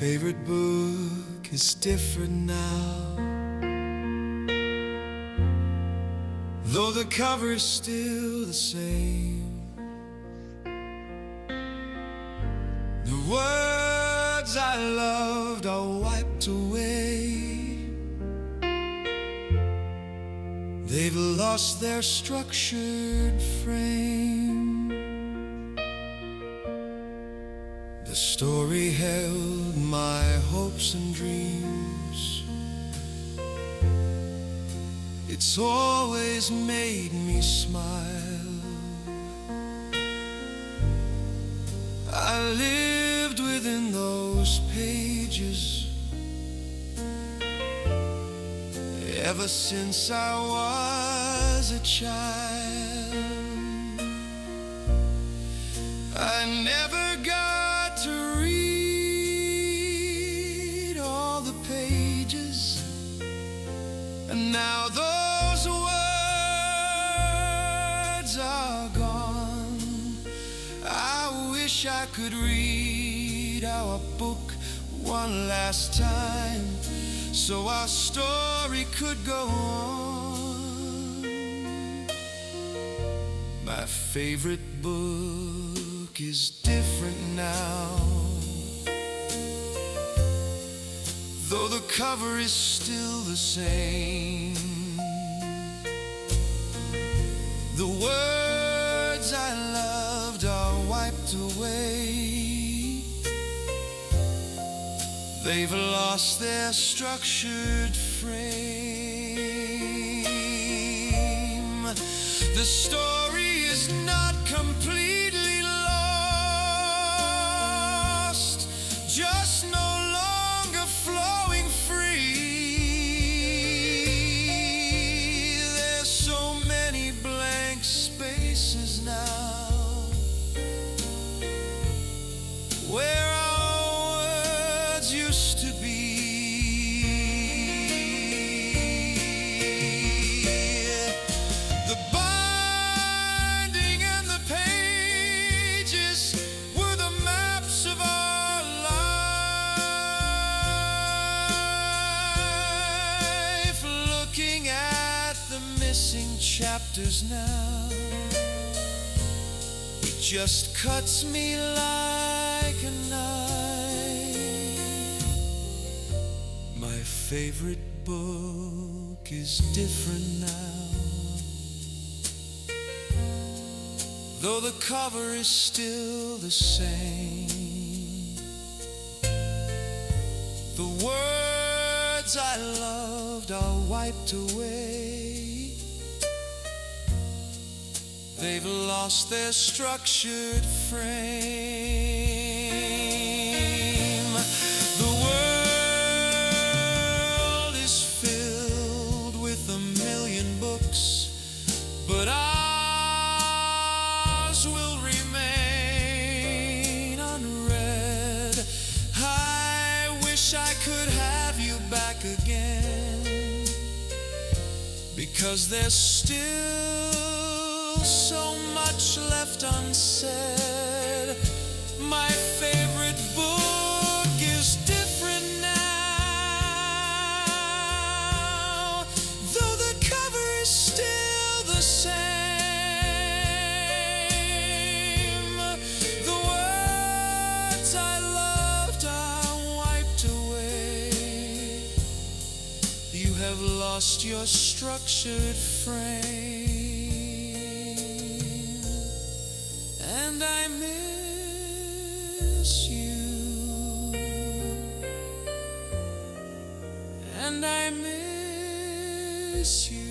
favorite book is different now, though the cover's still the same. The words I loved are wiped away. They've lost their structured frame. The story held my hopes and dreams. It's always made me smile. I lived within those pages ever since I was a child. I never got to read all the pages, and now those words are gone. I wish I could read our book one last time, so our story could go on. My favorite book is different now, though the cover is still the same. The words I loved are wiped away. They've lost their structured frame. The story is not completely lost, just no longer flowing free. There's so many blank spaces now where used to be. The binding and the pages were the maps of our life. Looking at the missing chapters now, it just cuts me like a knife. My favorite book is different now, though the cover is still the same. The words I loved are wiped away. They've lost their structured frame. The world is filled with a million books, but ours will remain unread. I wish I could have you back again, because there's still so much left unsaid. My favorite book is different now, though the cover is still the same. The words I loved are wiped away. You have lost your structured frame, and I miss you, and I miss you.